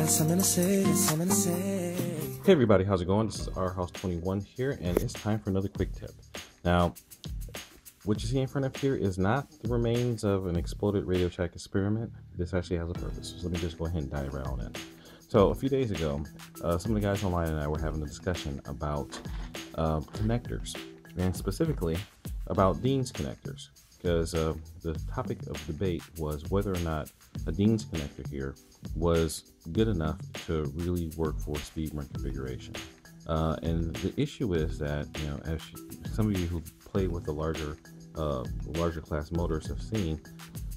something to say, something to say. Hey everybody, how's it going? This is Our House 21 here, and it's time for another quick tip. Now, what you see in front of here is not the remains of an exploded Radio Shack experiment. This actually has a purpose. So let me just go ahead and dive right on in. So a few days ago, some of the guys online and I were having a discussion about connectors, and specifically about Dean's connectors, because the topic of debate was whether or not a Dean's connector here was good enough to really work for speed run configuration. And the issue is that, you know, as some of you who play with the larger class motors have seen,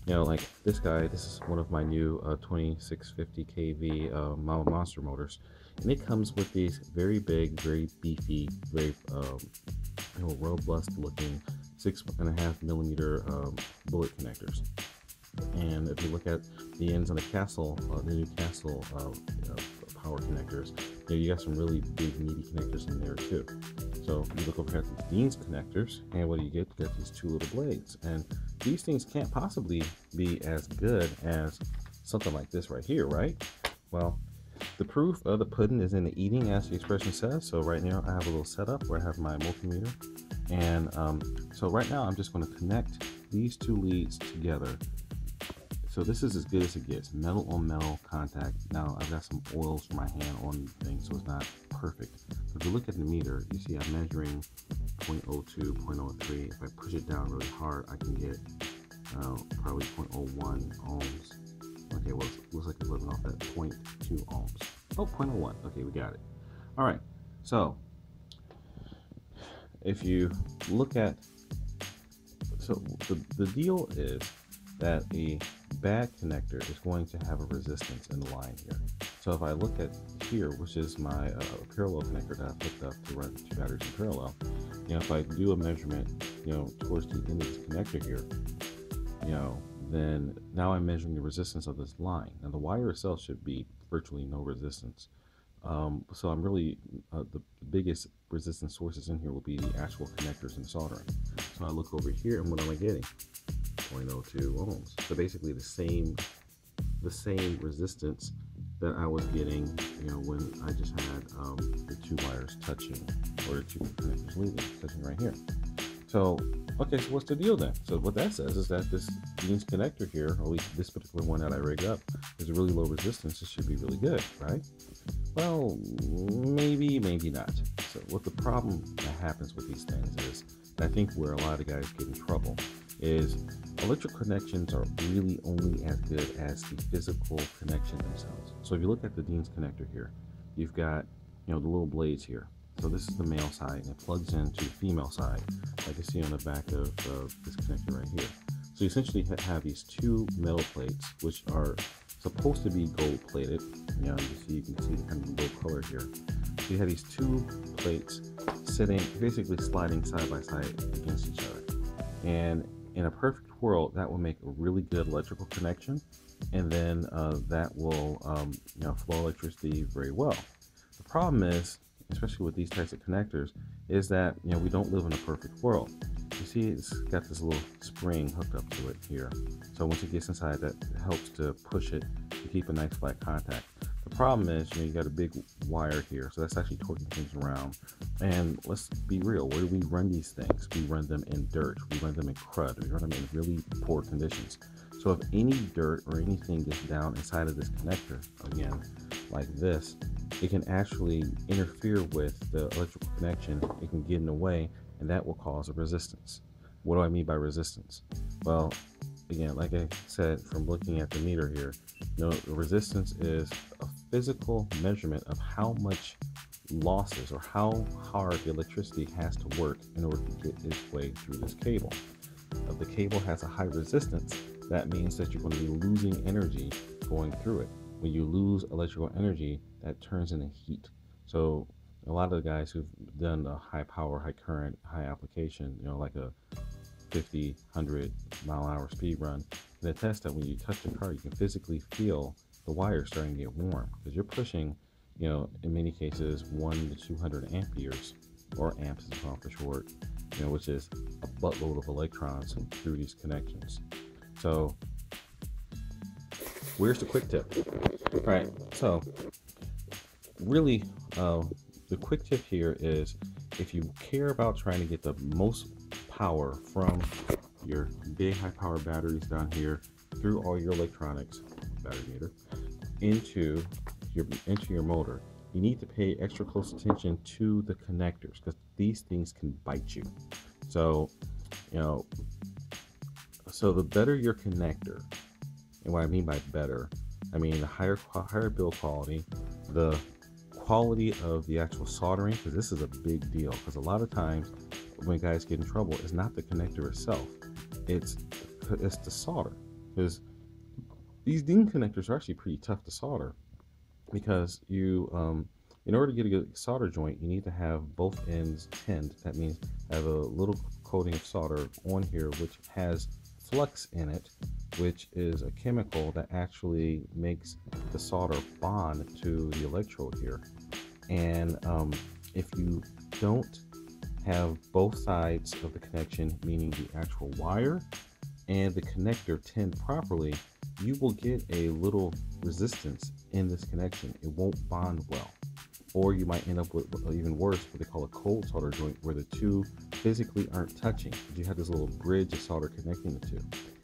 you know, like this guy, this is one of my new 2650 kV Mama Monster motors, and it comes with these very big, very beefy, very robust looking 6.5 millimeter bullet connectors. And if you look at the ends on the Castle, the new Castle power connectors, you got some really big meaty connectors in there too. So you look over here at the Dean's connectors, and what do you get? You get these two little blades, and these things can't possibly be as good as something like this right here, right? Well, the proof of the pudding is in the eating, as the expression says. So right now I have a little setup where I have my multimeter, and so right now I'm just going to connect these two leads together. So this is as good as it gets, metal on metal contact. Now I've got some oils for my hand on the thing, so it's not perfect. But if you look at the meter, you see I'm measuring 0.02, 0.03. If I push it down really hard, I can get probably 0.01 ohms. Okay, well, it looks like it's living off that 0.2 ohms. Oh, 0.01. Okay, we got it. All right, so if you look at, so the deal is that a bad connector is going to have a resistance in the line here. So if I look at here, which is my parallel connector that I've hooked up to run two batteries in parallel, you know, if I do a measurement, you know, towards the end of this connector here, you know, then now I'm measuring the resistance of this line. Now the wire itself should be virtually no resistance. So I'm really, the biggest resistance sources in here will be the actual connectors and soldering. So I look over here, and what am I getting? 0.02 ohms. So basically the same resistance that I was getting, you know, when I just had the two wires touching, or the two connectors leaving, touching right here. So, okay, so what's the deal then? So what that says is that this Dean's connector here, or at least this particular one that I rigged up, is a really low resistance. It should be really good, right? Well, maybe, maybe not. So what the problem that happens with these things is, and I think where a lot of guys get in trouble, is electric connections are really only as good as the physical connection themselves. So if you look at the Dean's connector here, you've got, you know, the little blades here. So this is the male side, and it plugs into the female side, like you see on the back of this connector right here. So you essentially have these two metal plates, which are supposed to be gold plated. You know, you can see the kind of gold color here. So you have these two plates sitting, basically sliding side by side against each other. And in a perfect world, that will make a really good electrical connection, and then that will you know, flow electricity very well. The problem is, especially with these types of connectors, is that, you know, we don't live in a perfect world. You see, it's got this little spring hooked up to it here. So once it gets inside, that helps to push it to keep a nice flat contact. The problem is, you know, you got a big wire here, so that's actually torquing things around. And let's be real, where do we run these things? We run them in dirt, we run them in crud, we run them in really poor conditions. So if any dirt or anything gets down inside of this connector, again, like this, it can actually interfere with the electrical connection. It can get in the way, and that will cause a resistance. What do I mean by resistance? Well, again, like I said, from looking at the meter here, you know, the resistance is a physical measurement of how much losses or how hard the electricity has to work in order to get its way through this cable. If the cable has a high resistance, that means that you're going to be losing energy going through it. When you lose electrical energy, that turns into heat. So a lot of the guys who've done a high power, high current, high application, you know, like a 50, 100 mile-an-hour speed run, can attest that when you touch the car, you can physically feel the wires starting to get warm, because you're pushing, you know, in many cases 1 to 200 amperes, or amps is called for short, you know, which is a buttload of electrons through these connections. So where's the quick tip? All right, so really, the quick tip here is if you care about trying to get the most power from your big high power batteries down here through all your electronics, battery meter, into your motor, you need to pay extra close attention to the connectors because these things can bite you. So, so the better your connector, and what I mean by better, I mean the higher build quality, the quality of the actual soldering, because this is a big deal. Because a lot of times when guys get in trouble, it's not the connector itself, it's the solder. Because these DIN connectors are actually pretty tough to solder, because you in order to get a good solder joint, you need to have both ends tinned. That means have a little coating of solder on here which has flux in it, which is a chemical that actually makes the solder bond to the electrode here. And if you don't have both sides of the connection, meaning the actual wire and the connector tinned properly, you will get a little resistance in this connection. It won't bond well. Or you might end up with even worse, what they call a cold solder joint, where the two physically aren't touching. You have this little bridge of solder connecting the two.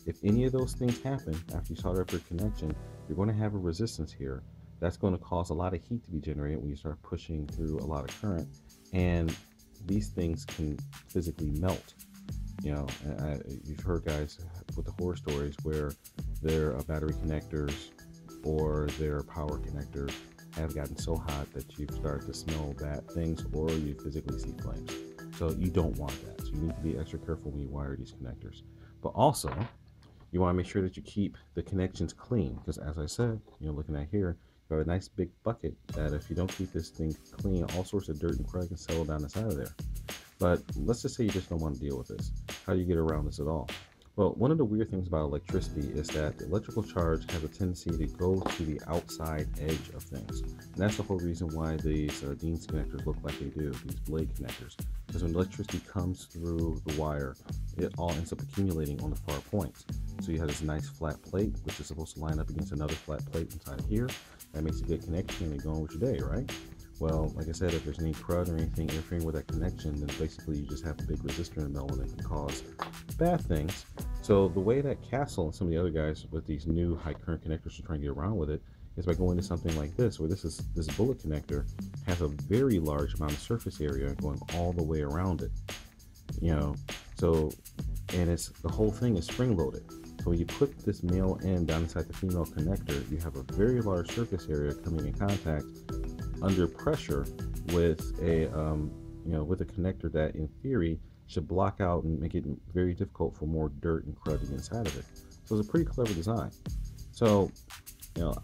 If any of those things happen after you solder up your connection, you're going to have a resistance here. That's going to cause a lot of heat to be generated when you start pushing through a lot of current. And these things can physically melt. You've heard guys with the horror stories where their battery connectors or their power connectors have gotten so hot that you've started to smell bad things, or you physically see flames. So you don't want that. So you need to be extra careful when you wire these connectors. But also, you want to make sure that you keep the connections clean, because as I said, looking at here, you have a nice big bucket that if you don't keep this thing clean, all sorts of dirt and crud can settle down the side of there. But let's just say you just don't want to deal with this. How do you get around this at all? Well, one of the weird things about electricity is that the electrical charge has a tendency to go to the outside edge of things. And that's the whole reason why these Dean's connectors look like they do, these blade connectors. Because when electricity comes through the wire, it all ends up accumulating on the far points. So you have this nice flat plate, which is supposed to line up against another flat plate inside here. That makes a good connection and you're going with your day, right? Well, like I said, if there's any crud or anything interfering with that connection, then basically you just have a big resistor in the middle and it can cause bad things. So the way that Castle and some of the other guys with these new high current connectors are trying to get around with it is by going to something like this, where this bullet connector has a very large amount of surface area going all the way around it. So, and the whole thing is spring loaded. So when you put this male end down inside the female connector, you have a very large surface area coming in contact under pressure with a connector that in theory should block out and make it very difficult for more dirt and crud to get inside of it. So it's a pretty clever design. So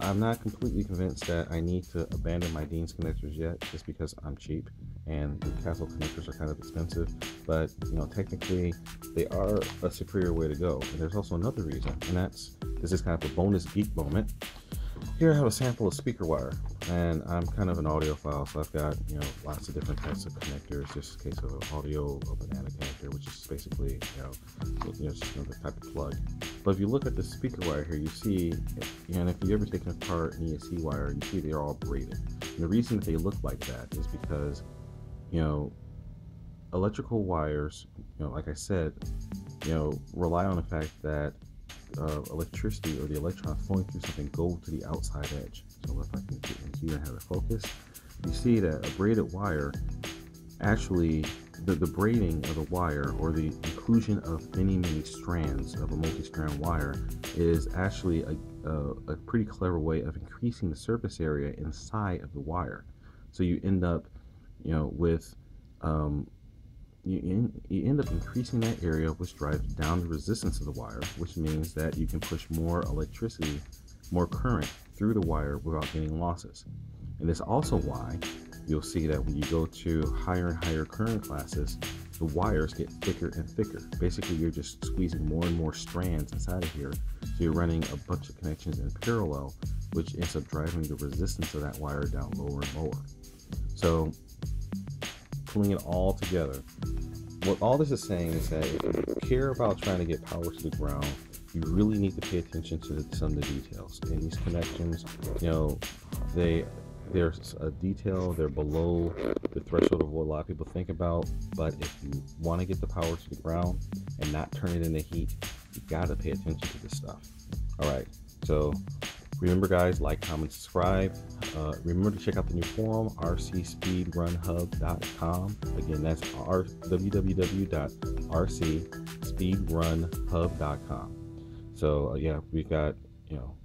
I'm not completely convinced that I need to abandon my Dean's connectors yet, just because I'm cheap and the Castle connectors are kind of expensive. But technically they are a superior way to go. And there's also another reason, and this is kind of a bonus geek moment. Here I have a sample of speaker wire, and I'm kind of an audiophile, so I've got lots of different types of connectors. Just a case of an audio banana connector, which is basically just another type of plug. But if you look at the speaker wire here, you see, and if you've ever taken apart an ESC wire, you see they're all braided. And the reason that they look like that is because electrical wires, like I said, rely on the fact that electricity or the electrons flowing through something go to the outside edge. So if I can get in here and have it focus, you see that a braided wire, actually the braiding of the wire, or the inclusion of many strands of a multi-strand wire, is actually a pretty clever way of increasing the surface area inside of the wire. So you end up with you end up increasing that area, which drives down the resistance of the wire, which means that you can push more electricity, more current through the wire without getting losses. And it's also why you'll see that when you go to higher and higher current classes, the wires get thicker and thicker. Basically, you're just squeezing more and more strands inside of here. So you're running a bunch of connections in parallel, which ends up driving the resistance of that wire down lower and lower. So pulling it all together, what all this is saying is that if you care about trying to get power to the ground you really need to pay attention to some of the details. And these connections, you know, there's a detail, they're below the threshold of what a lot of people think about. But if you want to get the power to the ground and not turn it into heat, you got to pay attention to this stuff. All right, so remember, guys, like, comment, subscribe. Remember to check out the new forum, rcspeedrunhub.com. Again, that's www.rcspeedrunhub.com. So yeah, we've got, you know,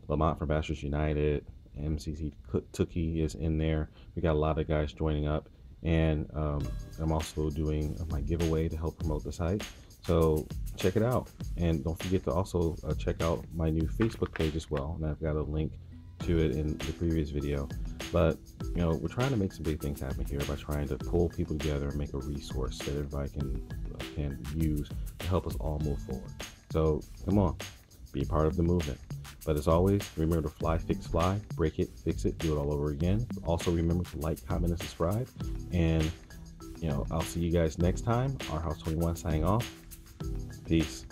Lamont from Bashers United, MCC Tookie is in there. We got a lot of guys joining up, and I'm also doing my giveaway to help promote the site. So check it out, and don't forget to also check out my new Facebook page as well. And I've got a link to it in the previous video. But you know, we're trying to make some big things happen here by trying to pull people together and make a resource that everybody can use to help us all move forward. So come on, be a part of the movement. But as always, remember to fly, fix, fly, break it, fix it, do it all over again. Also remember to like, comment, and subscribe. And you know, I'll see you guys next time. Our House 21 signing off. Peace.